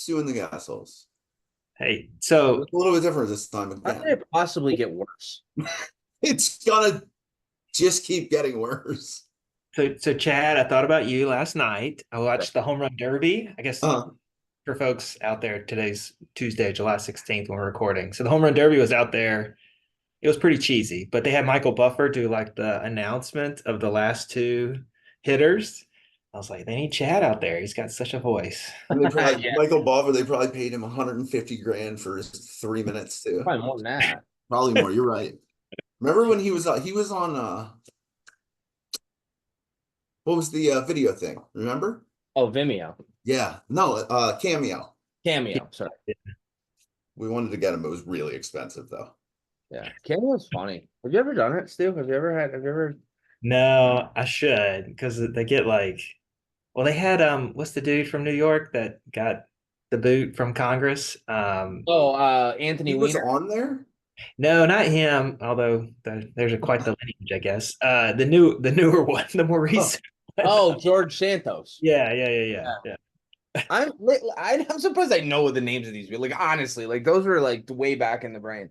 suing the gas holes. Hey, so It's a little bit different this time How could again. it possibly get worse? It's gonna just keep getting worse. so Chad, I thought about you last night. I watched the Home Run Derby. I guess Uh, for folks out there, today's Tuesday, July 16th when we're recording. So the Home Run Derby was out there. It was pretty cheesy, but they had Michael Buffer do like the announcement of the last two hitters. I was like, they need Chad out there. He's got such a voice. and they probably Yeah, Michael Buffer, they probably paid him 150 grand for his 3 minutes too. probably more than that. Probably more. You're right. Remember when he was on what was the video thing? Remember? Oh, Vimeo. Yeah. No, Cameo. Cameo. Sorry. We wanted to get him. It was really expensive though. Yeah. Cameo's funny. Have you ever done it, Stu? Have you ever No, I should because they get like, well, they had what's the dude from New York that got the boot from Congress? Oh, Anthony He was Weiner. on there? No, not him. Although there's a quite the lineage, I guess. The newer one, the more Oh, recent. Oh, George Santos. Yeah. I'm surprised I know the names of these people. Like honestly, like those were like way back in the brain.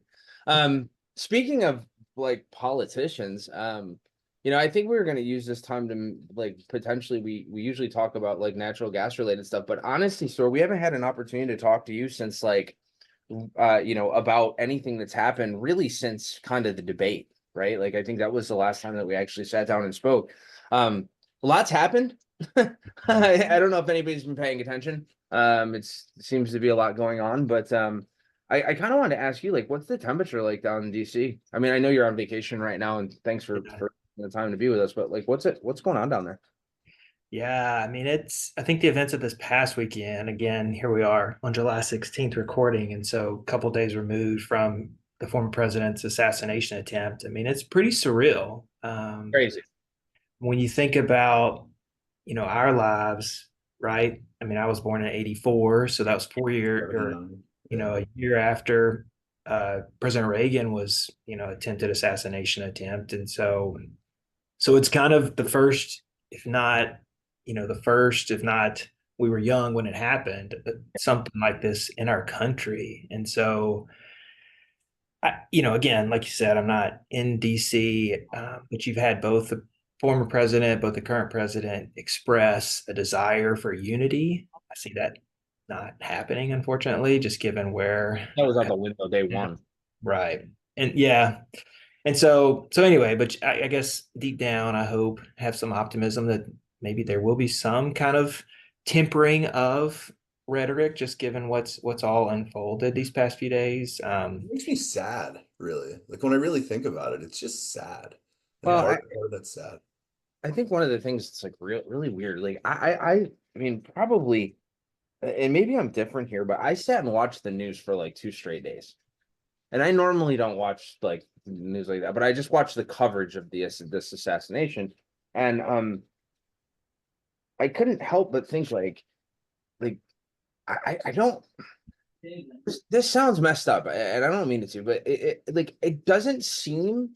Speaking of like politicians, I think we were going to use this time to like potentially we usually talk about like natural gas related stuff, but honestly, so we haven't had an opportunity to talk to you since like about anything that's happened really since kind of the debate, right? Like I think that was the last time that we actually sat down and spoke. A lot's happened. I don't know if anybody's been paying attention. It seems to be a lot going on, but I kind of wanted to ask you, like, what's the temperature like down in DC? I mean, I know you're on vacation right now, and thanks for the time to be with us, but like, what's going on down there? Yeah, I mean, I think the events of this past weekend, again, here we are on July 16th recording. And so a couple days removed from the former president's assassination attempt. I mean, it's pretty surreal. Crazy. When you think about, our lives, right? I mean, I was born in 84, so that was 4 year or, Yeah. a year after President Reagan was, attempted assassination attempt. And so it's kind of the first, if not, the first, if not, we were young when it happened, something like this in our country. And so, again, like you said, I'm not in DC, but you've had both the former president, both the current president express a desire for unity. I see that not happening, unfortunately, just given where. That was out the window day one. Right. And yeah, and so anyway, but I guess deep down, I hope have some optimism that maybe there will be some kind of tempering of rhetoric, just given what's all unfolded these past few days. It makes me sad, really. Like when I really think about it, it's just sad. Like Well, hard that's sad. I think one of the things that's like really weird, like I mean, probably, and maybe I'm different here, but I sat and watched the news for like 2 straight days. And I normally don't watch like news like that, but I just watched the coverage of this assassination, and I couldn't help but think like I don't. This sounds messed up, and I don't mean it to, but it doesn't seem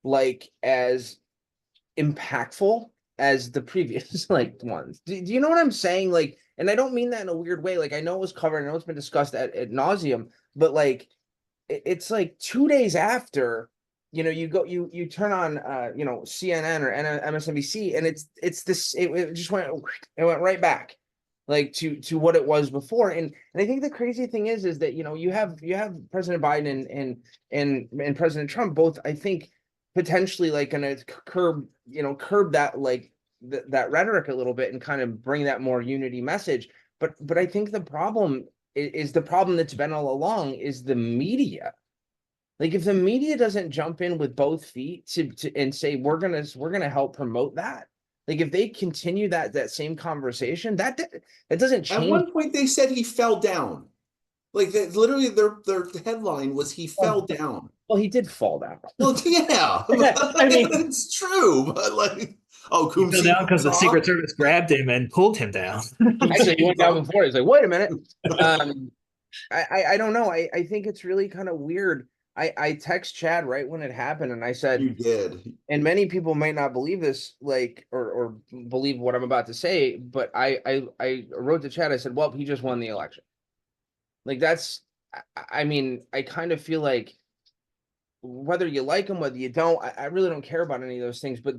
like as impactful as the previous like ones. Do you know what I'm saying? Like, and I don't mean that in a weird way. Like, I know it was covered, I know it's been discussed at nauseum, but like it's like 2 days after, you turn on CNN or MSNBC, and it's this it just went right back like to what it was before. And I think the crazy thing is that you have President Biden and President Trump both, I think, potentially like gonna curb that like that rhetoric a little bit and kind of bring that more unity message. But I think the problem is the problem that's been all along is the media. Like if the media doesn't jump in with both feet to and say we're gonna help promote that, like if they continue that same conversation, that doesn't At change. one point, they said he fell down. Like literally, their headline was he fell down. Well, he did fall down. Well, yeah, I mean, it's true, but like, oh, He fell Kumsi down because the Secret Service grabbed him and pulled him down. actually, he went down before. He's like, wait a minute. I don't know. I think it's really kind of weird. I text Chad right when it happened, and I said, You did. and many people might not believe this, like, or believe what I'm about to say, but I wrote to Chad. I said, well, he just won the election. Like that's, I mean, I kind of feel like whether you like them, whether you don't, I really don't care about any of those things. But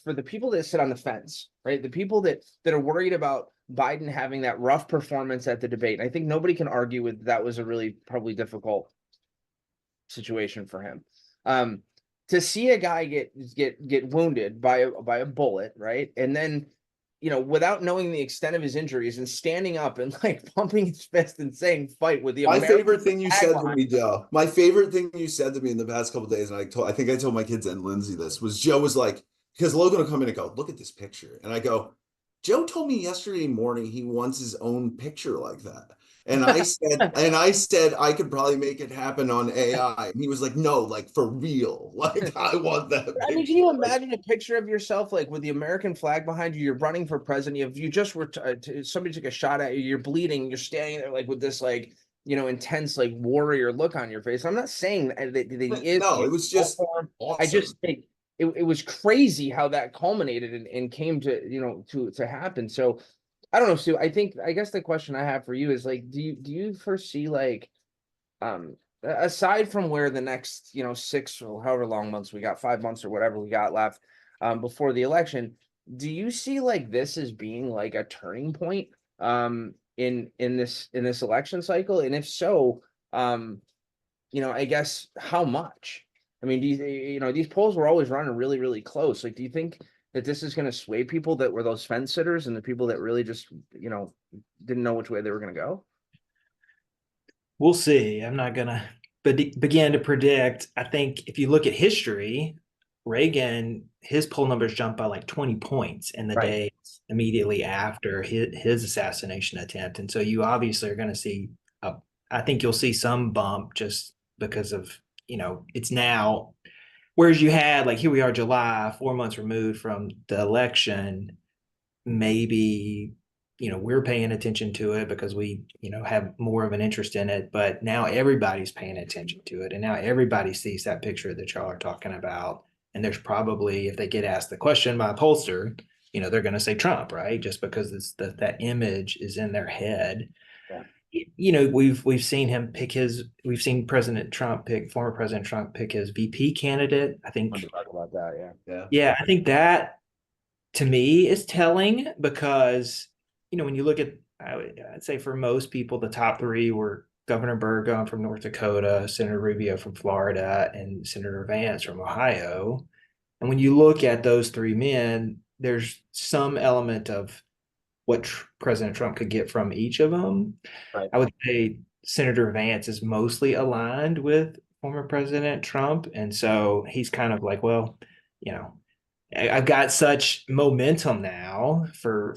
for the people that sit on the fence, right? The people that are worried about Biden having that rough performance at the debate, I think nobody can argue with that was a really probably difficult situation for him. To see a guy get wounded by a bullet, right? And then, without knowing the extent of his injuries and standing up and like pumping his fist and saying fight with the My American favorite thing you flag said to behind me, Joe, my favorite thing you said to me in the past couple of days, and I think I told my kids and Lindsay this, was Joe was like, because Logan will come in and go, look at this picture. And I go, Joe told me yesterday morning he wants his own picture like that. And I said I could probably make it happen on AI. And he was like, no, like for real. Like I want that I mean, can you picture. Like, imagine a picture of yourself like with the American flag behind you? You're running for president. You just were somebody took a shot at you. You're bleeding. You're standing there like with this like intense like warrior look on your face. I'm not saying that he is. no, it was just I awesome. just think it was crazy how that culminated and came to to happen. So I don't know, Sue. I guess the question I have for you is like, do you foresee like aside from where the next 6 or however long months we got, 5 months or whatever we got left before the election, do you see like this as being like a turning point in this election cycle? And if so, I guess how much? I mean, these polls were always running really, really close. Like, do you think that this is going to sway people that were those fence sitters and the people that really just, didn't know which way they were going to go? We'll see. I'm not gonna begin to predict. I think if you look at history, Reagan, his poll numbers jumped by like 20 points in the Right. days immediately after his assassination attempt. And so you obviously are going to see I think you'll see some bump just because of, it's now, whereas you had like here we are July, 4 months removed from the election, maybe we're paying attention to it because we have more of an interest in it, but now everybody's paying attention to it, and now everybody sees that picture that y'all are talking about, and there's probably, if they get asked the question by a pollster, they're going to say Trump, right? Just because that image is in their head. Yeah. We've seen we've seen former President Trump pick his VP candidate. I I think, wanted to talk about that. Yeah. yeah, I think that to me is telling because when you look at, I'd say for most people the top three were Governor Burgum from North Dakota, Senator Rubio from Florida, and Senator Vance from Ohio. And when you look at those three men, there's some element of what President Trump could get from each of them. Right. I would say Senator Vance is mostly aligned with former President Trump, and so he's kind of like, well, you know, I've got such momentum now for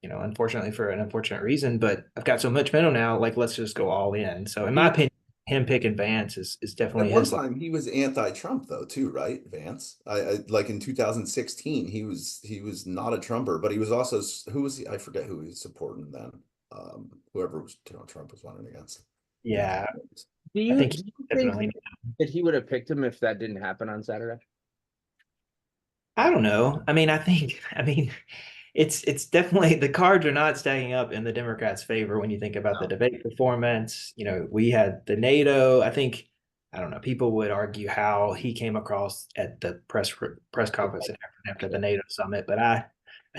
unfortunately for an unfortunate reason, but I've got so much momentum now, like let's just go all in. So in my opinion, him picking Vance is At definitely one his. time, he was anti-Trump though, too, right? Vance. I like in 2016, he was not a Trumper, but he was also who was he? I forget who he was supporting then. Whoever was Trump was running against. Yeah, Do I you think do you think definitely. that he would have picked him if that didn't happen on Saturday? I don't know. I mean, it's definitely the cards are not stacking up in the Democrats' favor when you think about the debate performance. We had the NATO. I don't know. People would argue how he came across at the press conference after the NATO summit, but I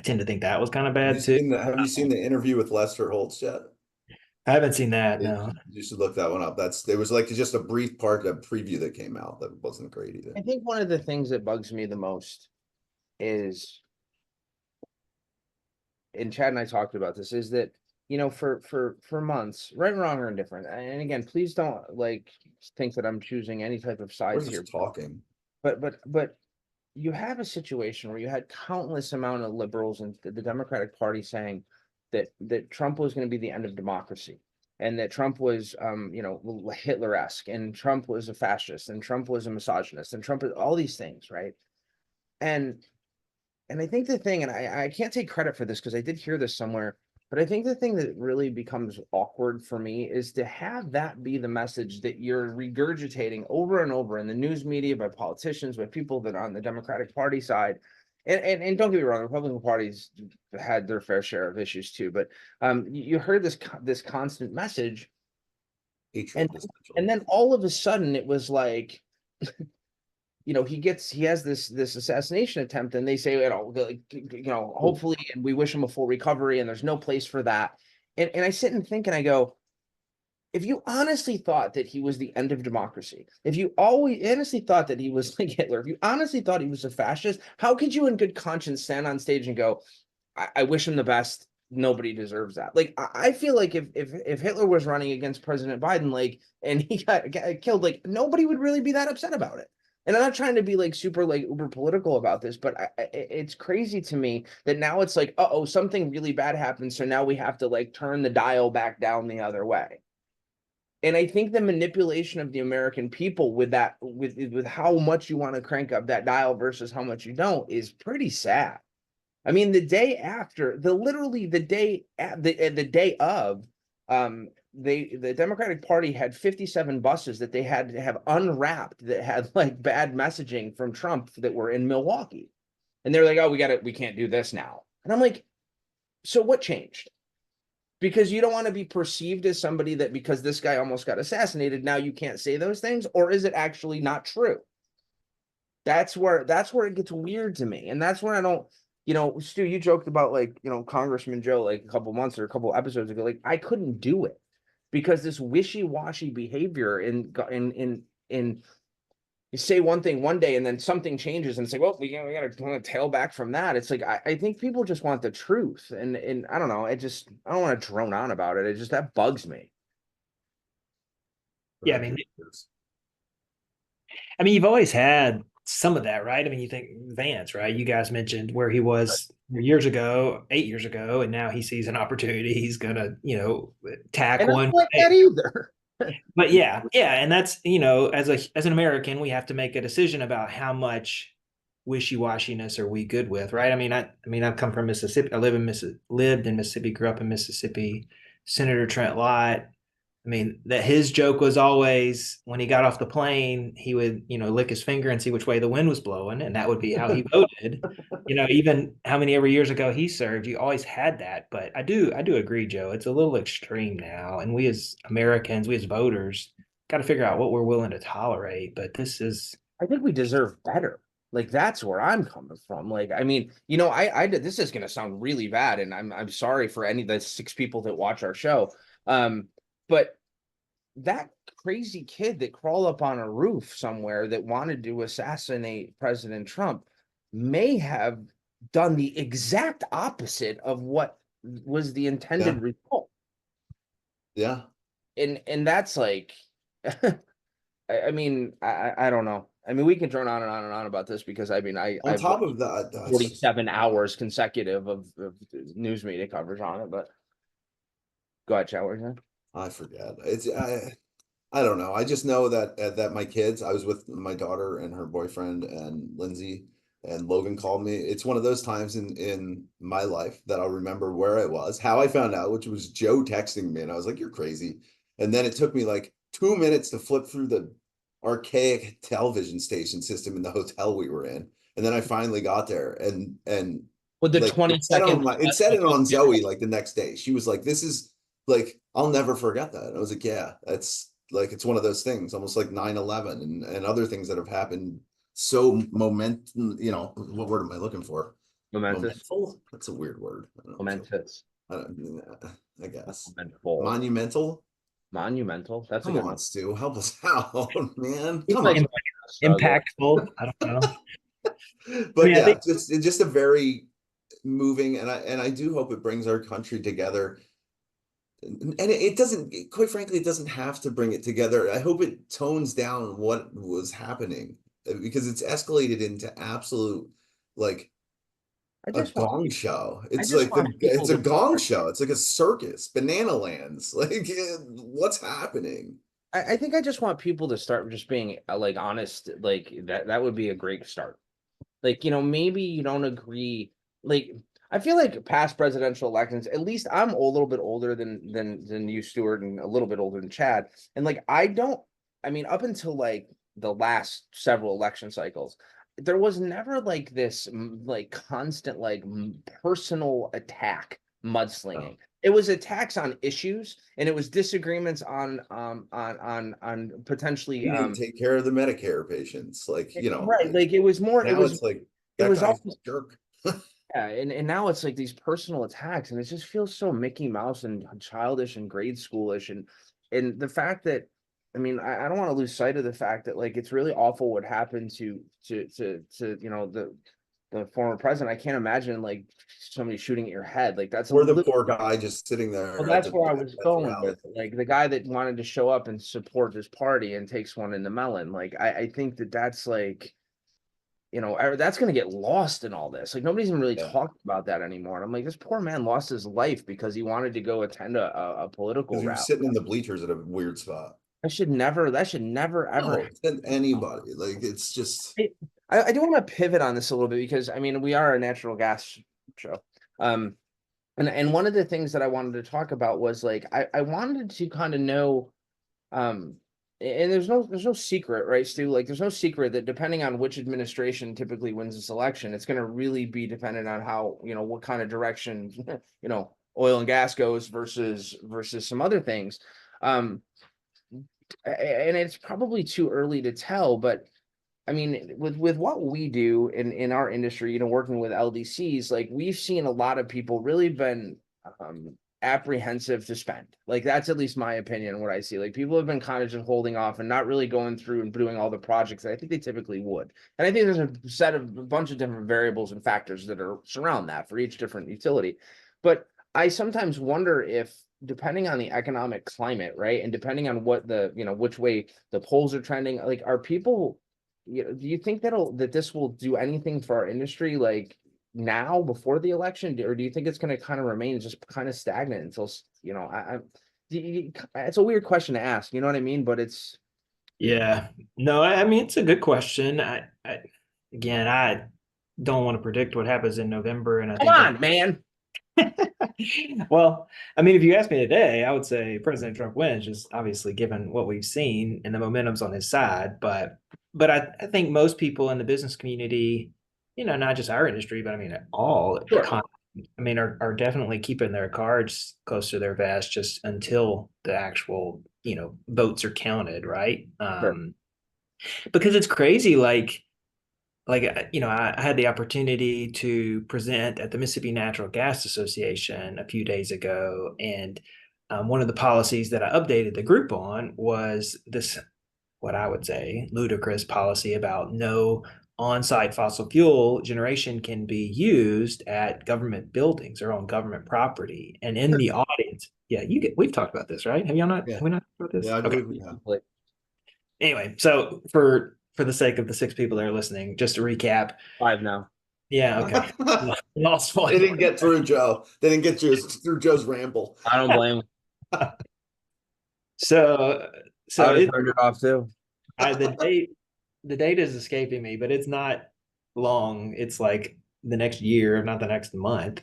tend to think that was kind of bad too. Have you seen the interview with Lester Holtz yet? I haven't seen that. No. You should look that one up. There was like just a brief part of preview that came out that wasn't great either. I think one of the things that bugs me the most is, and Chad and I talked about this, is that for months, right, wrong, or indifferent. And again, please don't like think that I'm choosing any type of We're sides here. just talking. But you have a situation where you had countless amount of liberals and the Democratic Party saying that Trump was going to be the end of democracy, and that Trump was Hitler-esque, and Trump was a fascist, and Trump was a misogynist, and Trump is all these things, right? And I think the thing, and I can't take credit for this because I did hear this somewhere, but I think the thing that really becomes awkward for me is to have that be the message that you're regurgitating over and over in the news media by politicians, by people that are on the Democratic Party side. And don't get me wrong, the Republican parties had their fair share of issues too, but you heard this constant message Hatred And essentially. and then all of a sudden it was like, he has this assassination attempt, and they say, like, hopefully, and we wish him a full recovery, and there's no place for that. And I sit and think, and I go, if you honestly thought that he was the end of democracy, if you always honestly thought that he was like Hitler, if you honestly thought he was a fascist, how could you in good conscience stand on stage and go, I wish him the best. Nobody deserves that. Like, I feel like if Hitler was running against President Biden, like, and he got killed, like, nobody would really be that upset about it. And I'm not trying to be like super like uber political about this, but it's crazy to me that now it's like, oh, something really bad happened, so now we have to like turn the dial back down the other way. And I think the manipulation of the American people with that, with how much you want to crank up that dial versus how much you don't, is pretty sad. I mean, the day after, literally the day the day of, the Democratic Party had 57 buses that they had to have unwrapped that had like bad messaging from Trump that were in Milwaukee, and they're like, "Oh, we can't do this now." And I'm like, "So what changed?" Because you don't want to be perceived as somebody that, because this guy almost got assassinated, now you can't say those things, or is it actually not true? That's where it gets weird to me, and that's where I don't. Stu, you joked about, like, Congressman Joe, like a couple months or a couple episodes ago, like, I couldn't do it because this wishy-washy behavior in you say one thing one day and then something changes and say, well, we gotta tail back from that. It's like, I think people just want the truth, and I don't know, I don't want to drone on about it. It just, that bugs me. Yeah, I mean, you've always had some of that, right? I mean, you think Vance, right? You guys mentioned where he was years ago, 8 years ago, and now he sees an opportunity. He's gonna, tack And I don't one. like that either. But yeah, yeah, and that's, as an American, we have to make a decision about how much wishy-washiness are we good with, right? I mean, I've come from Mississippi. I lived in Mississippi, grew up in Mississippi. Senator Trent Lott, I mean, that his joke was always when he got off the plane, he would, lick his finger and see which way the wind was blowing, and that would be how he voted. Even how many ever years ago he served, you always had that. But I do agree, Joe. It's a little extreme now, and we as Americans, we as voters, got to figure out what we're willing to tolerate. But this is, I think we deserve better. Like, that's where I'm coming from. Like, I mean, I did, this is going to sound really bad, and I'm sorry for any of the 6 people that watch our show. But that crazy kid that crawled up on a roof somewhere that wanted to assassinate President Trump may have done the exact opposite of what was the intended Yeah, result. yeah. And that's like, I mean, I don't know. I mean, we can turn on and on and on about this because I mean, On I've top watched of that, that's just 47 hours consecutive of news media coverage on it. But go ahead, Chad. What were you saying? I forget. I don't know. I just know that my kids, I was with my daughter and her boyfriend and Lindsay, and Logan called me. It's one of those times in my life that I'll remember where I was, how I found out, which was Joe texting me, and I was like, "You're crazy." And then it took me like 2 minutes to flip through the archaic television station system in the hotel we were in, and then I finally got there, and With the like 20 second. it said it on Zoe like the next day. She was like, "This is like I'll never forget that." And I was like, "Yeah, that's like it's one of those things, almost like 9/11 and other things that have happened so what word am I looking for? Momentous. Momentful? That's a weird word. I don't know. Momentous. I guess. Momentful. Monumental? Monumental. That's a Come good on, one. Stu, help us out, man. Seems Come like on. a struggle. impactful. I don't know. I But mean, I yeah, think, just a very moving, and I do hope it brings our country together. And it doesn't, quite frankly, it doesn't have to bring it together. I hope it tones down what was happening, because it's escalated into absolute like I a just want gong show. I It's just like want it's people a to gong start. show. It's like a circus, banana lands. Like what's happening? I think I just want people to start just being like honest. Like, that would be a great start. Like, maybe you don't agree. Like, I feel like past presidential elections, at least I'm a little bit older than you, Stuart, and a little bit older than Chad. And like, I mean, up until like the last several election cycles, there was never like this like constant like personal attack Oh, mudslinging. it was attacks on issues, and it was disagreements on potentially He didn't take care of the Medicare patients, like, right. Like it was more. now it's like It that was guy's a almost jerk. yeah, and now it's like these personal attacks, and it just feels so Mickey Mouse and childish and grade schoolish, and the fact that, I mean, I don't want to lose sight of the fact that like it's really awful what happened to the former president. I can't imagine like somebody shooting at your head. Like that's a Or the little. poor guy just sitting Well, there at that's the where I was at the going rally. with it. Like the guy that wanted to show up and support his party and takes one in the melon. Like I think that that's like, that's going to get lost in all this. Like nobody's even really Yeah, talking about that anymore. And I'm like, this poor man lost his life because he wanted to go attend a political because you're rally. sitting in the bleachers at a weird spot. That should never ever. No, send anybody. Like it's just I do want to pivot on this a little bit because I mean we are a natural gas show. Um, and one of the things that I wanted to talk about was like I wanted to kind of know um and there's no secret, right, Stu? Like there's no secret that depending on which administration typically wins this election, it's going to really be dependent on how, what kind of direction, oil and gas goes versus some other things. Um, and it's probably too early to tell, but I mean, with what we do in our industry, working with LDCs, like we've seen a lot of people really been apprehensive to spend. Like that's at least my opinion, what I see. Like people have been kind of just holding off and not really going through and doing all the projects that I think they typically would. And I think there's a bunch of different variables and factors that are surround that for each different utility. But I sometimes wonder if depending on the economic climate, right, and depending on what which way the polls are trending, like are people do you think that this will do anything for our industry like now before the election, or do you think it's going to kind of remain just kind of stagnant until it's a weird question to ask, you know what I mean? But it's Yeah. No, I mean it's a good question. Again, I don't want to predict what happens in November, and I come think that on, man. well, I mean, if you ask me today, I would say President Trump wins, just obviously given what we've seen and the momentum's on his side. But I think most people in the business community, not just our industry, but I mean all Sure, I mean, are definitely keeping their cards close to their vest just until the actual, votes are counted, right? sure. Because it's crazy, I had the opportunity to present at the Mississippi Natural Gas Association a few days ago, and one of the policies that I updated the group on was this, what I would say, ludicrous policy about no on-site fossil fuel generation can be used at government buildings or on government property. And in the audience, yeah, we've talked about this, right? Have y'all not? yeah, Have we not talked about this? yeah. I Okay. believe we have. Like, Anyway, so for the sake of the 6 people that are listening, just to recap. 5 now. Yeah, okay. Lost They didn't get through Joe. They didn't get through Joe's ramble. I don't blame him. So I so would have it turned it off too. I the date is escaping me, but it's not long. It's like the next year, not the next month.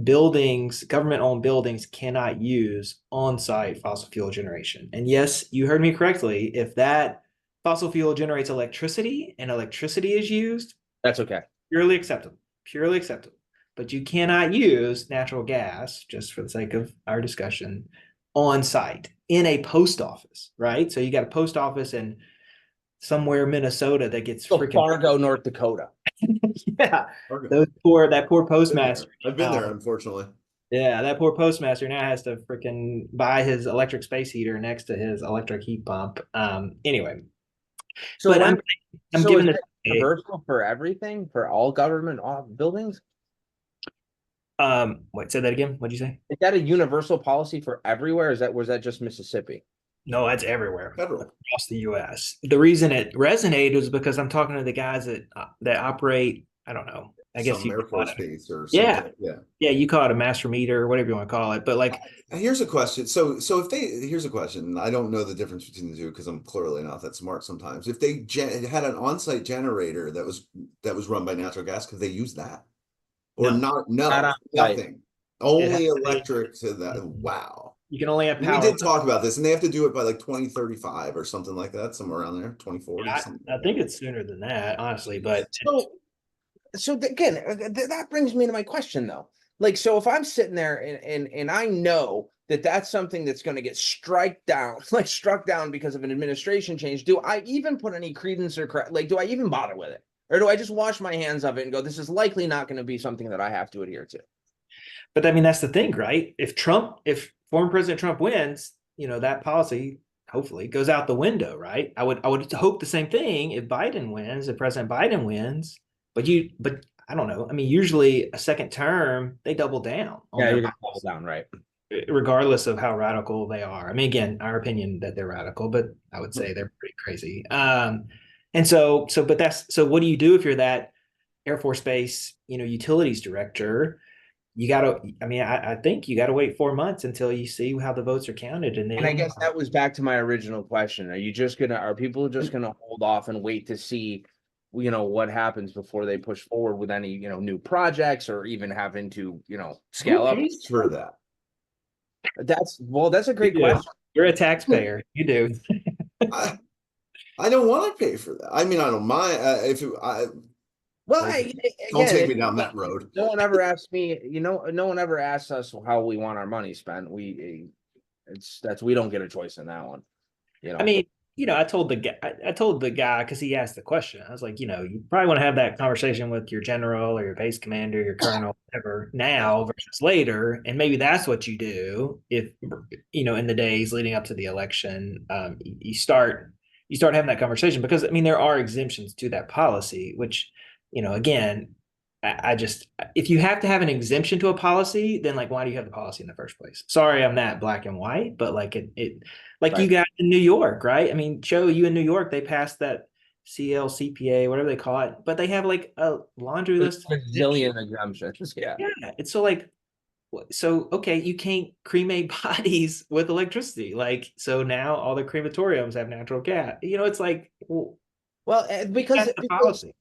Buildings, government-owned buildings cannot use on-site fossil fuel generation. And yes, you heard me correctly. If that fossil fuel generates electricity and electricity is used, That's okay. purely acceptable, purely acceptable. But you cannot use natural gas, just for the sake of our discussion, on site in a post office, right? So you got a post office in somewhere Minnesota that gets So freaking Fargo, North Dakota. yeah. Okay. That poor Been there. postmaster. I've been there, unfortunately. Yeah, that poor postmaster now has to freaking buy his electric space heater next to his electric heat pump. Anyway, So but when I'm so is giving it universal for everything for all government buildings? wait, say that again. What'd you say? Is that a universal policy for everywhere? Was that just Mississippi? No, that's everywhere Federal. across the U.S. The reason it resonated was because I'm talking to the guys that operate. I don't know. I guess Some you Air call Force it. base or Yeah, something. Yeah. yeah. You call it a master meter or whatever you want to call it. But like, Here's a question. So if they here's a question. I don't know the difference between the two because I'm clearly not that smart sometimes. If they had an on-site generator that was run by natural gas, could they use that? Or no, not? Not No, on site. nothing. it has Only to be. electric to that. Wow. You can only have We power. did talk about this, and they have to do it by like 2035 or something like that, somewhere around there, 2040, something I like think that. it's sooner than that, honestly. But So again, that brings me to my question though. like, so if I'm sitting there and I know that that's something that's going to get struck down because of an administration change, do I even put any credence or like, do I even bother with it? Or do I just wash my hands of it and go, this is likely not going to be something that I have to adhere to? But I mean, that's the thing, right? If former President Trump wins, that policy hopefully goes out the window, right? I would hope the same thing if Biden wins, if President Biden wins. But I don't know. I mean, usually a second term, they double down on Yeah, their you're going to policy, double down, right? regardless of how radical they are. I mean, again, our opinion that they're radical, but I would say they're pretty crazy. And so what do you do if you're that Air Force Base, utilities director? You gotta, I mean, I think you gotta wait 4 months until you see how the votes are counted. And And I then guess that was back to my original question. Are people just gonna hold off and wait to see, what happens before they push forward with any, new projects or even having to, scale Who up? pays for that? That's a you great do. question. You're a taxpayer. You do. I I don't want to pay for that. I mean, I don't mind if it, Well, okay. Don't again, take me down that road. no one ever asked me, no one ever asked us how we want our money spent. We don't get a choice in that one, I mean, I told the guy because he asked the question. I was like, you probably want to have that conversation with your general or your base commander, your colonel, whatever, now versus later, and maybe that's what you do if in the days leading up to the election, you start having that conversation because I mean there are exemptions to that policy, which again, I just if you have to have an exemption to a policy, then like why do you have the policy in the first place? Sorry, I'm that black and white, but like it like you right? got in New York, right? I mean, Joe, you in New York, they passed that CLCPA, whatever they call it, but they have like a laundry There's list of a exemptions. zillion exemptions. Yeah. Yeah, it's so like so okay, you can't cremate bodies with electricity. Like so now all the crematoriums have natural gas. It's like well, Well, that's the policy.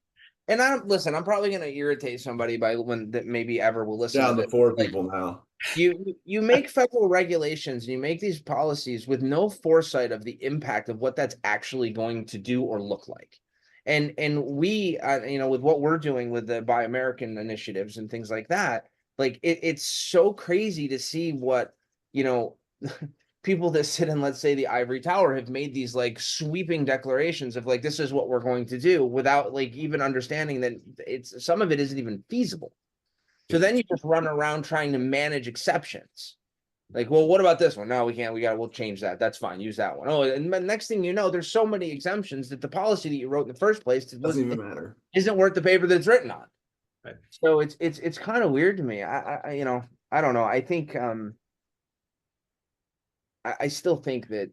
and I don't listen. I'm probably going to irritate somebody by when that maybe ever will listen to Down to this. four Like people now. you make federal regulations and you make these policies with no foresight of the impact of what that's actually going to do or look like. And we, with what we're doing with the Buy American initiatives and things like that, like it's so crazy to see what you know people that sit in, let's say, the ivory tower have made these like sweeping declarations of like this is what we're going to do without like even understanding that it's some of it isn't even feasible. So then you just run around trying to manage exceptions. Like, well, what about this one? No, we can't. We'll change that. That's fine. Use that one. Oh, and the next thing you know, there's so many exemptions that the policy that you wrote in the first place Doesn't even matter. isn't worth the paper that it's written on. Right. So it's kind of weird to me. I don't know. I think I still think that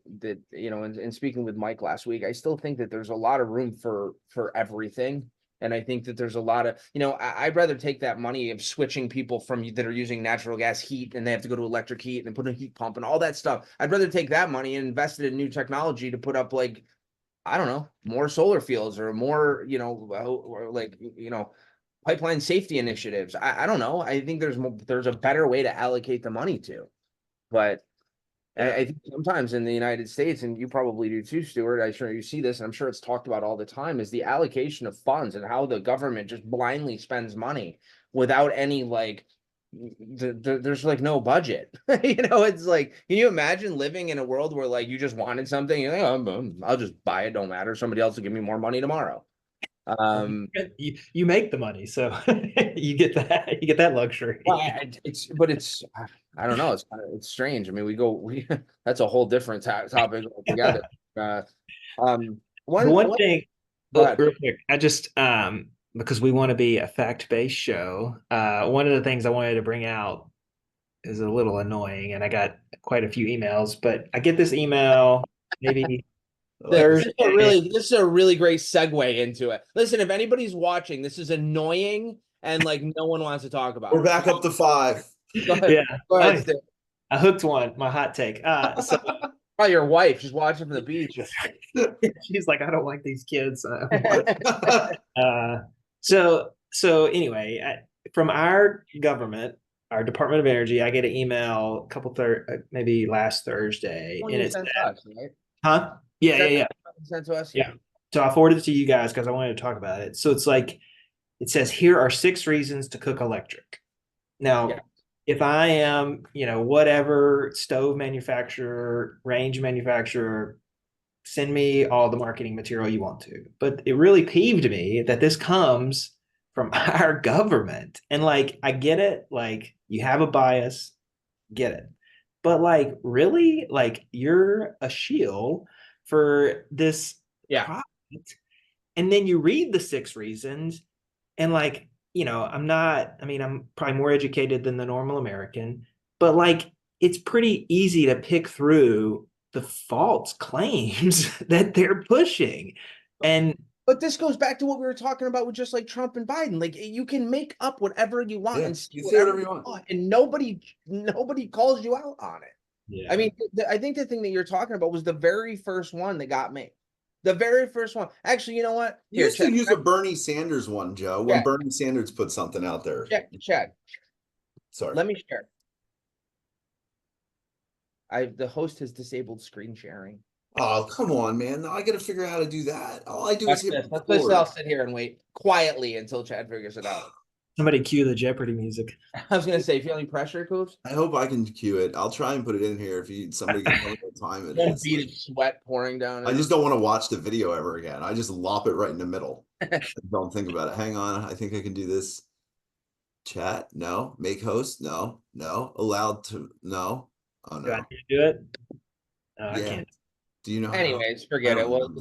in speaking with Mike last week, I still think that there's a lot of room for everything. And I think that there's a lot of, I'd rather take that money of switching people from that are using natural gas heat and they have to go to electric heat and put a heat pump and all that stuff. I'd rather take that money and invest it in new technology to put up like, I don't know, more solar fields or more, or like, pipeline safety initiatives. I don't know. I think there's a better way to allocate the money to, but I think sometimes in the United States, and you probably do too, Stuart, I'm sure you see this, and I'm sure it's talked about all the time, is the allocation of funds and how the government just blindly spends money without any like there's like no budget. It's like, can you imagine living in a world where like you just wanted something, you're like, oh, I'll just buy it, don't matter. Somebody else will give me more money tomorrow. You make the money, so you get that luxury. Well, I don't know. It's strange. I mean, we that's a whole different topic altogether. Uh, The one, one one, thing, go ahead. real quick, I just because we want to be a fact-based show, one of the things I wanted to bring out is a little annoying, and I got quite a few emails, but I get this email maybe Thursday. This is a really great segue into it. Listen, if anybody's watching, this is annoying and like no one wants to talk about We're it. back up to 5. Go ahead. Yeah, Go ahead, nice. Steve. I hooked one, my hot take. So Probably your wife. She's watching from the beach. she's like, I don't like these kids. Uh, so anyway, from our government, our Department of Energy, I get an email maybe last Thursday, Well, and you it said, sent to us, right? huh? Yeah. Sent to us. Yeah. So I forwarded it to you guys because I wanted to talk about it. So it's like it says here are 6 reasons to cook electric. Now, Yeah. if I am, whatever stove manufacturer, range manufacturer, send me all the marketing material you want to. But it really peeved me that this comes from our government. And like, I get it. Like, you have a bias, get it. But like, really, like, you're a shield for this Yeah. product. And then you read the 6 reasons, and like, I'm not, I mean, I'm probably more educated than the normal American, but like, it's pretty easy to pick through the false claims that they're pushing. And But this goes back to what we were talking about with just like Trump and Biden. Like you can make up whatever you want Yeah, and say you say whatever whatever you you want. want, and nobody calls you out on it. I yeah, mean, I think the thing that you're talking about was the very first one that got me. The very first one. Actually, you know what? You Here, used to Chad, use a Bernie Sanders one, Joe, when Chad, Bernie Sanders put something out there. Chad, Sorry. let me share. The host has disabled screen sharing. Oh, come on, man. Now I got to figure out how to do that. All I do is Watch hit this. I'll record. sit here and wait quietly until Chad figures it out. somebody cue the Jeopardy music. I was gonna say, feeling pressure, Coops? I hope I can cue it. I'll try and put it in here if somebody can tell me what time it One is. bead of sweat pouring down. I just don't want to watch the video ever again. I just lop it right in the middle. Don't think about it. Hang on. I think I can do this. Chat? No. Make host? No. No. Allowed to? No. Oh Do I no. need to do it? No, I Yeah. can't. Do you know how? Anyways, I forget don't it. Well, remember.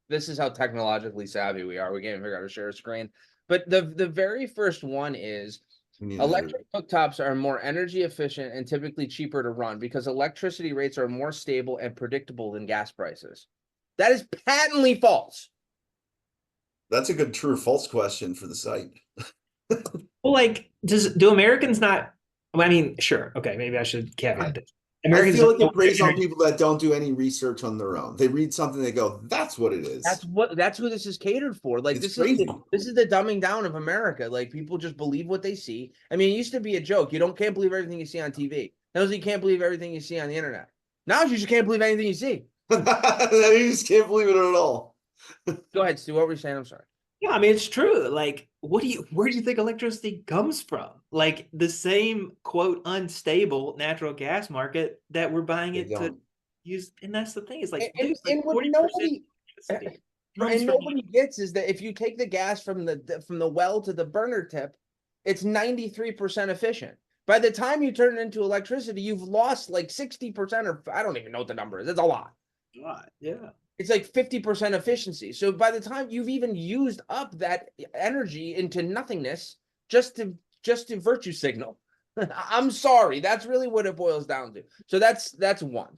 this is how technologically savvy we are. We can't figure out to share a screen. But the very first one is We need another. electric cooktops are more energy efficient and typically cheaper to run because electricity rates are more stable and predictable than gas prices. That is patently false. That's a good true or false question for the site. Well, like, do Americans not? Well, I mean, sure, okay, maybe I should caveat this. I Americans feel don't like know it what their preys on energy. people that don't do any research on their own. They read something, they go, "That's what it is." That's who this is catered for. Like It's crazy. this is the dumbing down of America. Like people just believe what they see. I mean, it used to be a joke. You can't believe everything you see on TV. Now you can't believe everything you see on the internet. Now you just can't believe anything you see. You just can't believe it at all. Go ahead, Stu. What were you saying? I'm sorry. Yeah, I mean, it's true. Like, where do you think electricity comes from? Like the same quote unstable natural gas market that we're buying They it to don't. use. And that's the thing. It's like, And dude, it's like and what 40% nobody electricity comes and from. nobody gets is that if you take the gas from the well to the burner tip, it's 93% efficient. By the time you turn it into electricity, you've lost like 60%, or I don't even know what the number is. It's a lot. God, yeah. It's like 50% efficiency. So by the time you've even used up that energy into nothingness, just to virtue signal. I'm sorry. That's really what it boils down to. So that's one.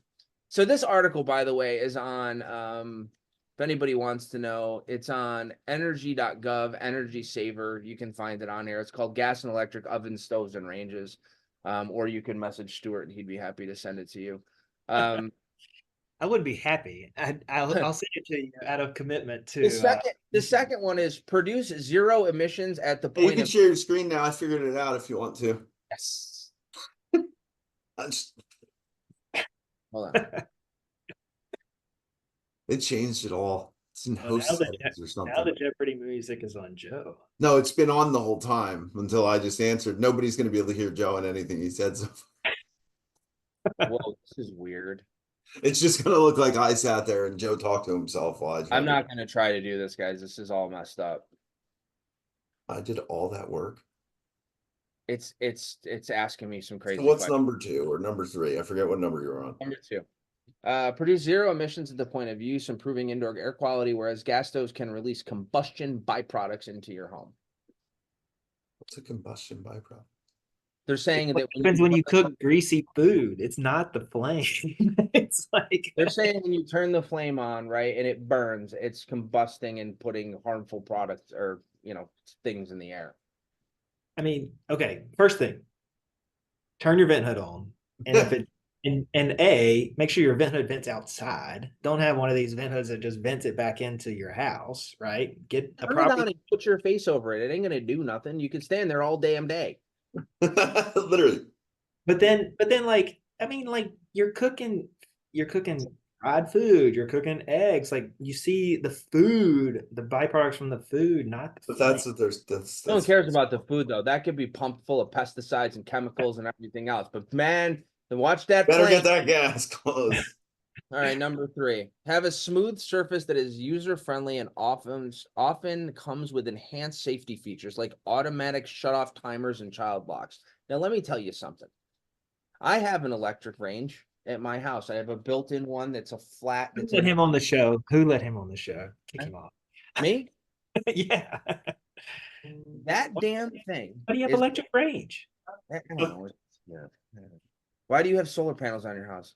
So this article, by the way, is on if anybody wants to know, it's on energy.gov, Energy Saver. You can find it on here. It's called Gas and Electric Ovens, Stoves, and Ranges. Or you can message Stuart and he'd be happy to send it to you. I would be happy. I'll send it to you out of commitment The to. second one is produce zero emissions at the Hey, you point can of share your screen now. I figured it out if you want to. yes. I just, Hold on. it changed it all. It's in Well, host settings or now something. the Jeopardy music is on Joe. No, it's been on the whole time until I just answered. Nobody's going to be able to hear Joe and anything he said. So Whoa, this is weird. it's just going to look like I sat there and Joe talked to himself while I I'm tried to. not gonna try to do this, guys. This is all messed up. I did all that work. It's asking me some So crazy what's questions. number 2 or number 3? I forget what number you're on. Number two. Produce zero emissions at the point of use, improving indoor air quality, whereas gas stoves can release combustion byproducts into your home. What's a combustion byproduct? They're saying What that happens when you cook greasy food? It's not the flame. It's like they're saying when you turn the flame on, right, and it burns, it's combusting and putting harmful products or things in the air. I mean, okay, first thing, turn your vent hood on. And if it and A, make sure your vent hood vents outside. Don't have one of these vent hoods that just vents it back into your house, right? Get a Turn it proper. on and put your face over it. It ain't gonna do nothing. You can stand there all damn day. Literally. But then like, I mean, like you're cooking fried food, you're cooking eggs. Like you see the food, the byproducts from the food, not the But flame. that's what there's No one that's cares about the food though. That could be pumped full of pesticides and chemicals and everything else. But man, then watch that better flame. get that gas close. All right, number 3. Have a smooth surface that is user-friendly and often comes with enhanced safety features like automatic shut-off timers and child locks. Now, let me tell you something. I have an electric range at my house. I have a built-in one that's a flat. Who That's let a him on the show? Who let him on the show? Kick him off. me. Yeah. That damn thing Why do you have is. electric range? I don't know. Yeah. Why do you have solar panels on your house?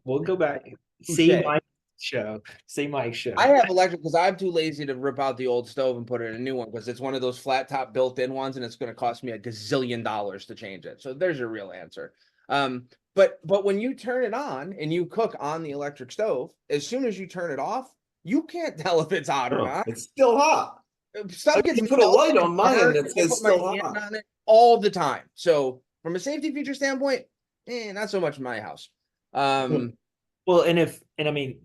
We'll go back. See Touche. Mike's show. See Mike's show. I have electric because I'm too lazy to rip out the old stove and put in a new one because it's one of those flat top built-in ones and it's going to cost me a gazillion dollars to change it. So there's your real answer. But when you turn it on and you cook on the electric stove, as soon as you turn it off, you can't tell if it's hot or Oh, not. it's still hot. Stuff gets You put a light melted on mine burnt, that I says put my still hand hot. on it all the time. So from a safety feature standpoint, not so much in my house. Well, and I mean,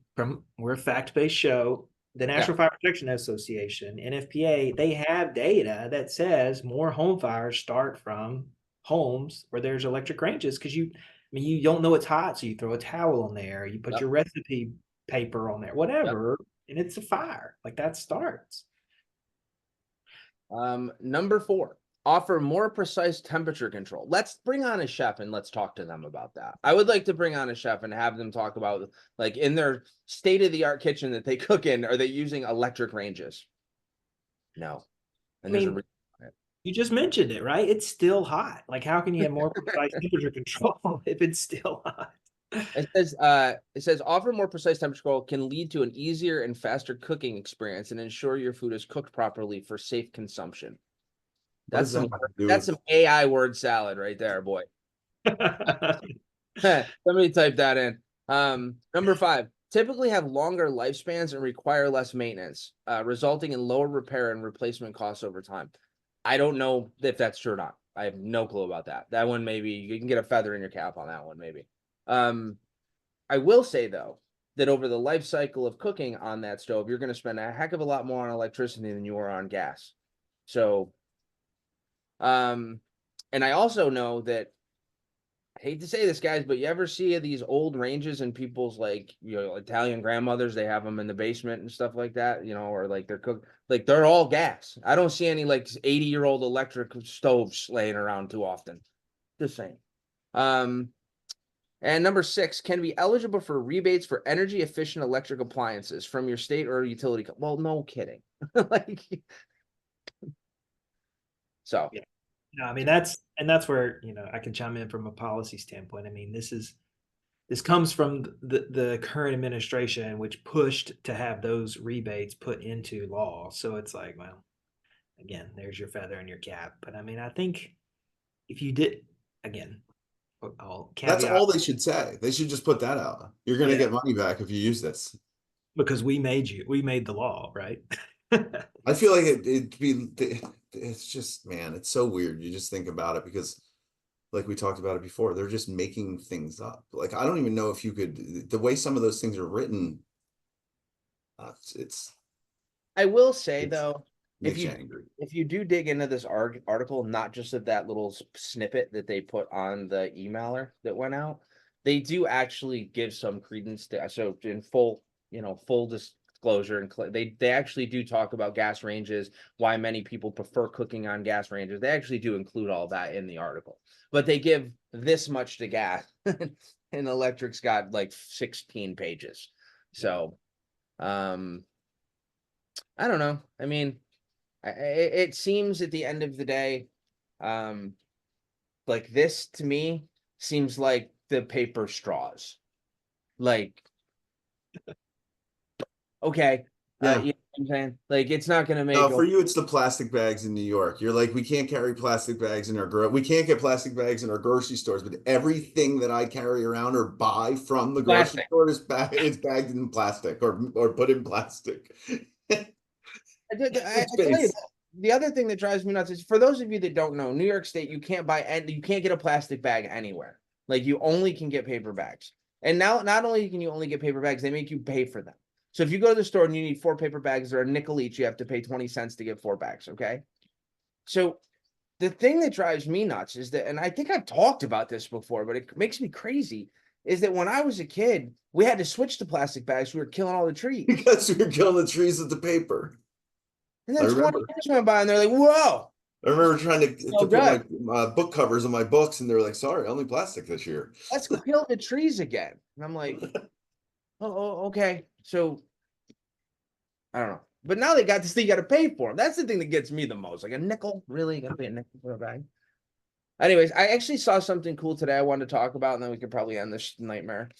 we're a fact-based show. The National Fire Protection Association, NFPA, they have data that says more home fires start from homes where there's electric ranges because I mean, you don't know it's hot, so you throw a towel on there, you put Yep. your recipe paper on there, whatever, and it's a fire. Like that starts. Number 4, offer more precise temperature control. Let's bring on a chef and let's talk to them about that. I would like to bring on a chef and have them talk about, like, in their state-of-the-art kitchen that they cook in, are they using electric ranges? No. I And there's a mean, you just mentioned it, right? It's still hot. Like, how can you have more precise temperature control if it's still hot? it says offer more precise temperature control can lead to an easier and faster cooking experience and ensure your food is cooked properly for safe consumption. What does That's that some have to do that's with? some AI word salad right there, boy. Somebody type that in. Number 5, typically have longer lifespans and require less maintenance, resulting in lower repair and replacement costs over time. I don't know if that's true or not. I have no clue about that. That one, maybe you can get a feather in your cap on that one, maybe. I will say though that over the life cycle of cooking on that stove, you're going to spend a heck of a lot more on electricity than you are on gas. So, and I also know that, I hate to say this, guys, but you ever see these old ranges in people's, like, Italian grandmothers, they have them in the basement and stuff like that, or like they're cooked, like they're all gas. I don't see any like 80-year-old electric stoves laying around too often. Just saying. And number 6, can be eligible for rebates for energy efficient electric appliances from your state or utility. Well, no kidding. Like, so Yeah. No, I mean that's where, I can chime in from a policy standpoint. I mean, this comes from the current administration, which pushed to have those rebates put into law. So it's like, well, again, there's your feather in your cap. But I mean, I think if you did, again, I'll That's caveat, all they should say. They should just put that out. You're going to yeah, get money back if you use this. because we made the law, right? I feel like it's just, man, it's so weird. You just think about it because, like we talked about it before, they're just making things up. Like, I don't even know if you could, the way some of those things are written, it's I will say it's though, if makes you you angry. if you do dig into this article, not just of that little snippet that they put on the emailer that went out, they do actually give some credence to. So in full disclosure, and they actually do talk about gas ranges, why many people prefer cooking on gas ranges. They actually do include all that in the article, but they give this much to gas, and electric's got like 16 pages. So, I don't know. I mean, it seems at the end of the day, um, like this to me seems like the paper straws. Like, okay, Yeah. you know what I'm saying? Like, it's not gonna make No, for you, it's the plastic bags in New York. You're like, we can't carry plastic bags in we can't get plastic bags in our grocery stores, but everything that I carry around or buy from the grocery plastic. store is bagged in plastic or put in plastic. I It's tell you, base. the other thing that drives me nuts is, for those of you that don't know, New York State, you can't get a plastic bag anywhere. Like, you only can get paper bags. And now not only can you only get paper bags, they make you pay for them. So if you go to the store and you need 4 paper bags, they're a nickel each, you have to pay 20 cents to get 4 bags. Okay. So the thing that drives me nuts is that, and I think I've talked about this before, but it makes me crazy, is that when I was a kid, we had to switch to plastic bags. We were killing all the trees. Because we were killing the trees with the paper. And I then 20 remember. years went by and they're like, whoa. I remember trying to So put my book covers on my books, and they're like, "Sorry, only plastic this year." Let's kill the trees again. And I'm like, okay. So I don't know. But now they got this thing you got to pay for them. That's the thing that gets me the most. Like a nickel? Really? You got to pay a nickel for a bag? Anyways, I actually saw something cool today I wanted to talk about, and then we could probably end this nightmare.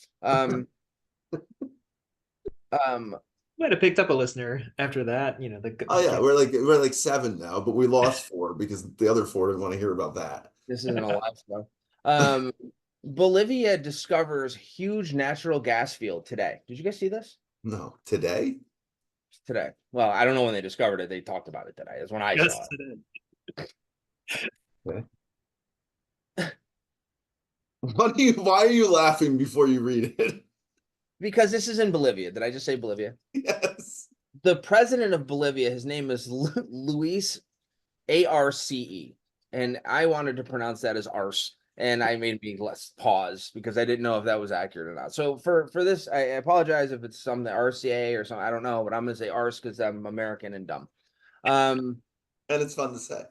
Might have picked up a listener after that. Oh yeah, we're like 7 now, but we lost 4 because the other 4 didn't want to hear about that. This isn't a live show. Bolivia discovers huge natural gas field today. Did you guys see this? No, today? Today. Well, I don't know when they discovered it. They talked about it today. That's when I saw it. Okay. Why are you laughing before you read it? Because this is in Bolivia. Did I just say Bolivia? Yes. The president of Bolivia, his name is Luis Arce, and I wanted to pronounce that as Arse, and I made me less pause because I didn't know if that was accurate or not. So for this, I apologize if it's some RCA or something. I don't know, but I'm gonna say Arse because I'm American and dumb. And it's fun to say.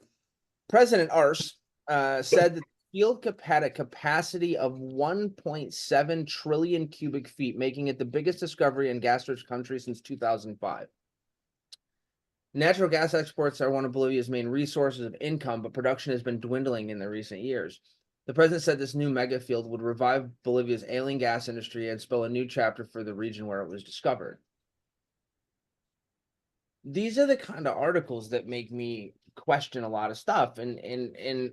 President Arce said that the field had a capacity of 1.7 trillion cubic feet, making it the biggest discovery in gas-rich country since 2005. Natural gas exports are one of Bolivia's main resources of income, but production has been dwindling in the recent years. The president said this new mega field would revive Bolivia's ailing gas industry and spell a new chapter for the region where it was discovered. These are the kind of articles that make me question a lot of stuff. And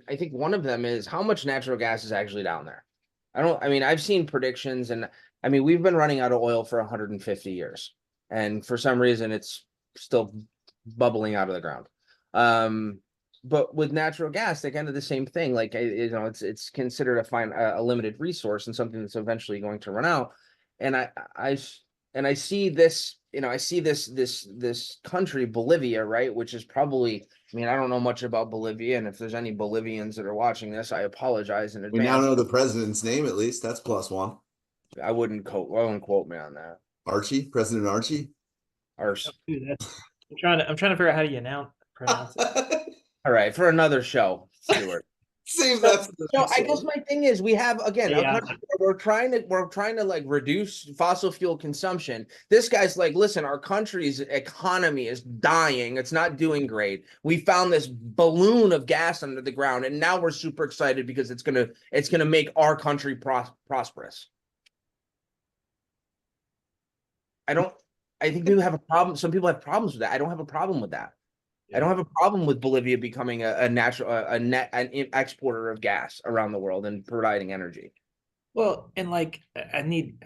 I think one of them is how much natural gas is actually down there. I've seen predictions, and we've been running out of oil for 150 years. And for some reason, it's still bubbling out of the ground. But with natural gas, they kind of the same thing. Like, it's considered a limited resource and something that's eventually going to run out. And I see this, this country, Bolivia, right? Which is probably, I don't know much about Bolivia. And if there's any Bolivians that are watching this, I apologize in advance. We now know the president's name, at least. That's +1. I wouldn't quote me on that. Archie, President Archie. Arse. I'm trying to figure out how do you pronounce it. All right, for another show, Stuart. Save that. So I guess my thing is we have again Yeah. we're trying to like reduce fossil fuel consumption. This guy's like, listen, our country's economy is dying. It's not doing great. We found this balloon of gas under the ground, and now we're super excited because it's gonna make our country prosperous. I think people have a problem. Some people have problems with that. I don't have a problem with that. I don't have a problem with Bolivia becoming an exporter of gas around the world and providing energy. Well, and like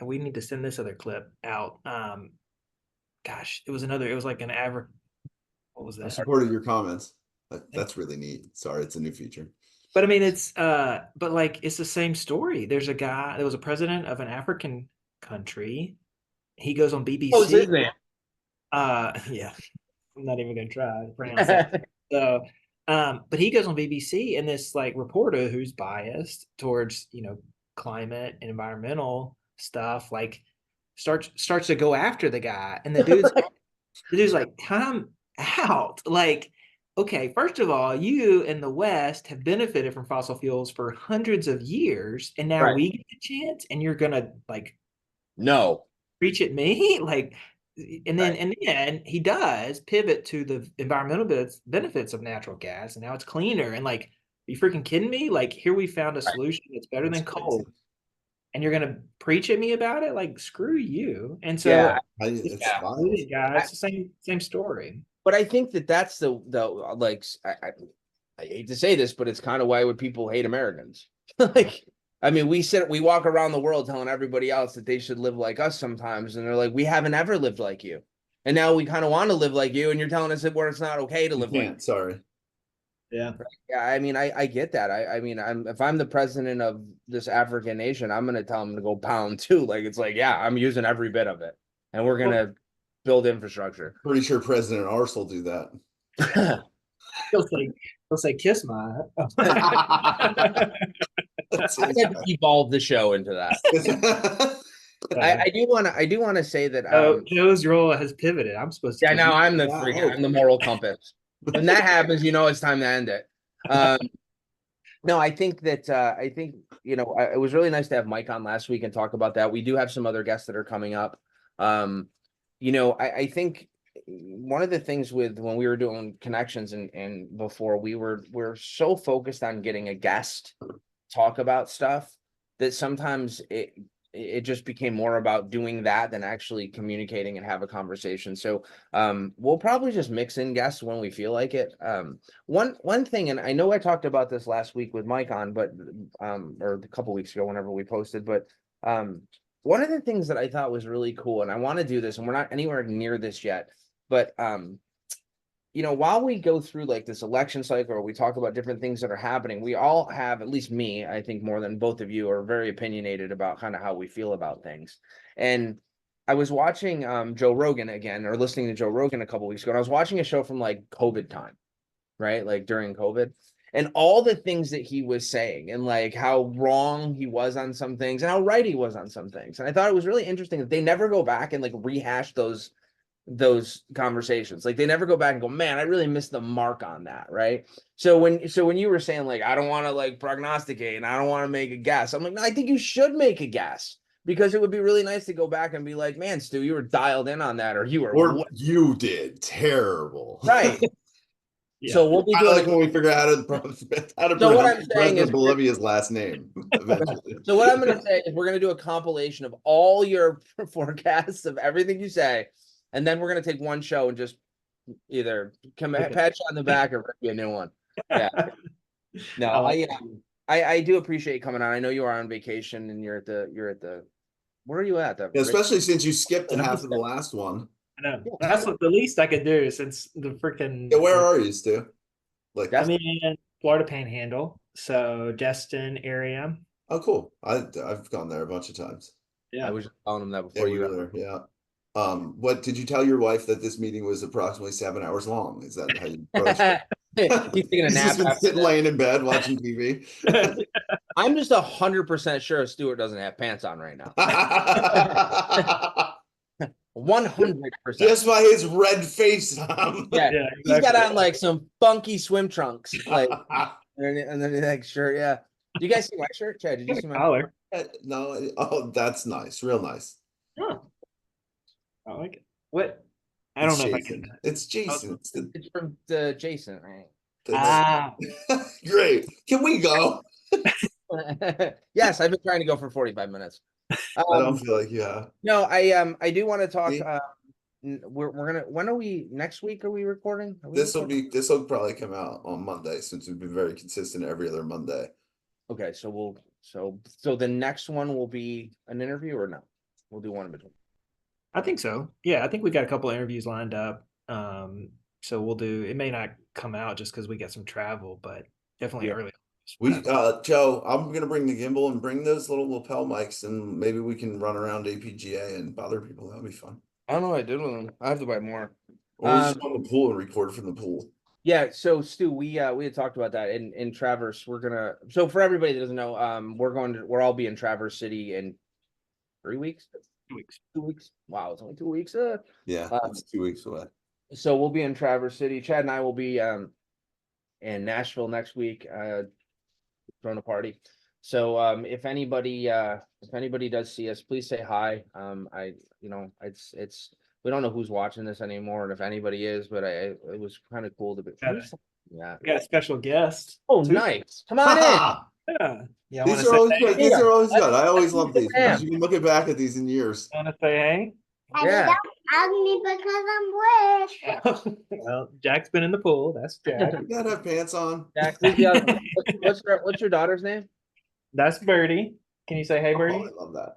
we need to send this other clip out. Gosh, it was like an average. What was I that? supported your comments. That's really neat. Sorry, it's a new feature. But it's but like it's the same story. There was a president of an African country. He goes on BBC. Oh, is his name? Yeah. I'm not even gonna try to pronounce that. So, but he goes on BBC, and this like reporter who's biased towards climate and environmental stuff like starts to go after the guy, and the dude's like, time out. Like, okay, first of all, you in the West have benefited from fossil fuels for hundreds of years, and now we get the chance, and you're gonna like preach at me like. And then he does pivot to the environmental benefits of natural gas, and now it's cleaner. And like, are you freaking kidding me? Like, here we found a solution that's better than coal, and you're gonna preach at me about it? Like, screw you. And so it's the same story. But I think that's the like I hate to say this, but it's kind of why would people hate Americans? Like. We walk around the world telling everybody else that they should live like us sometimes. And they're like, we haven't ever lived like you. And now we kind of want to live like you. And you're telling us that where it's not okay to live like you. Sorry. Yeah. Yeah, I mean, I get that. I mean, if I'm the president of this African nation, I'm gonna tell them to go pound too. Like it's like, yeah, I'm using every bit of it, and we're gonna build infrastructure. Pretty sure President Ars will do that. He'll say, he'll say, kiss my. That's I had to evolve the show into that. I do want to say that Joe's role has pivoted. I'm supposed to yeah, kiss now you. I'm the Wow. I'm the moral compass. When that happens, you know it's time to end it. No, I think that it was really nice to have Mike on last week and talk about that. We do have some other guests that are coming up. I think one of the things with when we were doing connections and before we're so focused on getting a guest talk about stuff that sometimes it just became more about doing that than actually communicating and have a conversation. So we'll probably just mix in guests when we feel like it. One thing, and I know I talked about this last week with Mike on, but or a couple weeks ago, whenever we posted, but one of the things that I thought was really cool, and I want to do this, and we're not anywhere near this yet, but while we go through like this election cycle or we talk about different things that are happening, we all have, at least me, I think more than both of you, are very opinionated about kind of how we feel about things. And I was watching Joe Rogan again, or listening to Joe Rogan a couple weeks ago, and I was watching a show from like COVID time, right? Like during COVID. And all the things that he was saying and like how wrong he was on some things and how right he was on some things. And I thought it was really interesting that they never go back and like rehash those conversations. Like they never go back and go, man, I really missed the mark on that, right? So when you were saying like, I don't want to like prognosticate and I don't want to make a guess, I'm like, no, I think you should make a guess because it would be really nice to go back and be like, man, Stu, you were dialed in on that, or you were You did terrible. right. Yeah. So we'll be I doing like when we figure out how to So what I'm pronounce saying is President Bolivia's last name eventually. so what I'm going to say is we're going to do a compilation of all your forecasts of everything you say, and then we're going to take one show and just either pat you on the back or rip you a new one. Yeah. No, I do appreciate you coming on. I know you are on vacation and you're at the where are you at? Yeah, especially since you skipped half of the last one. I know. That's what the least I could do since the freaking. Yeah, where are you, Stu? Like, I mean, Florida Panhandle, so Destin area. oh, cool. I've gone there a bunch of times. I was just telling him that Yeah, before we you were there. Yeah. What did you tell your wife that this meeting was approximately 7 hours long? Is that how you approach it? He's taking a He's nap. just been sitting laying in bed watching TV. I'm just 100% sure Stuart doesn't have pants on right now. 100%. Just by his red face. Yeah, exactly. He's got on like some funky swim trunks, like and then like shirt. Yeah. Do you guys see my shirt, Chad? Did you see my collar? No. Oh, that's nice. Real nice. Oh, I like it. What? I It's don't know Jason. if I can. It's Jason. It's from the Jason, right? Great. Can we go? Yes, I've been trying to go for 45 minutes. I don't feel like No, I do want to talk. We're gonna. When are we? Next week? Are we recording? This will probably come out on Monday since we've been very consistent every other Monday. Okay, so so the next one will be an interview or no? We'll do one in between. I think so. Yeah, I think we got a couple of interviews lined up. So we'll do. It may not come out just because we got some travel, but definitely early. Joe, I'm gonna bring the gimbal and bring those little lapel mics, and maybe we can run around APGA and bother people. That'll be fun. I don't know what I did with them. I have to buy more. Or we just go in the pool and record from the pool. Yeah, so Stu, we had talked about that in Traverse. We're gonna so for everybody that doesn't know, we're all be in Traverse City in 3 weeks. 2 weeks. 2 weeks. Wow, it's only 2 weeks. Yeah, it's 2 weeks away. So we'll be in Traverse City. Chad and I will be in Nashville next week, throwing a party. So if anybody does see us, please say hi. It's we don't know who's watching this anymore, and if anybody is, but it was kind of cool to be. Yeah, we got a special guest. Oh, nice! Come on in. Yeah. These are always good. These are always good. I always love these because you can look back at these in years. Want to say hey? Yeah. Ugly because I'm wet. Well, Jack's been in the pool. That's Jack. You gotta have pants on. Jack, what's your daughter's name? That's Birdie. Can you say hey, Birdie? Oh, I love that.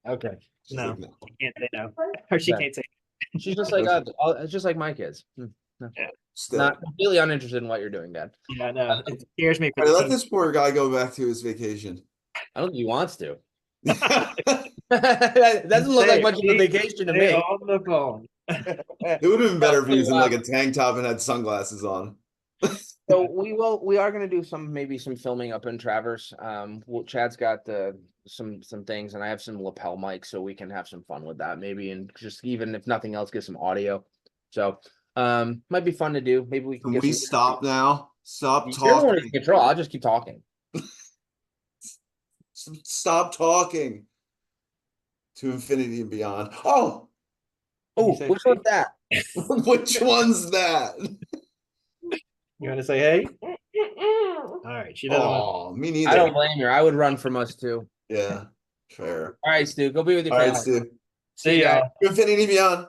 Okay. She's No. like, no. She can't say no. Or she Yeah. can't say. She's just like us. It's just like my kids. So Still. Not completely uninterested in what you're doing, Dad. Yeah, no, it scares me for All right, the let team. this poor guy go back to his vacation. I don't think he wants to. It That doesn't look like Stay- much of a vacation to stay me. on the phone. would have been better if he was in So, like a tank top and had sunglasses on. So we are gonna do maybe some filming up in Traverse. Chad's got some things, and I have some lapel mics, so we can have some fun with that maybe, and just even if nothing else, get some audio. So might be fun to do. Maybe we can Can get we some. stop now? Stop You're the one in talking. control. I'll just keep talking. Stop talking. To infinity and beyond. Oh, Oh, say which hey? one's that? which one's that? You want to say hey? All right, she doesn't want. Oh, me I neither. don't blame you. I would run from us too. Yeah, fair. All right, Stu, go be with your All right, family. Stu. See you See guys. y'all. To infinity and beyond.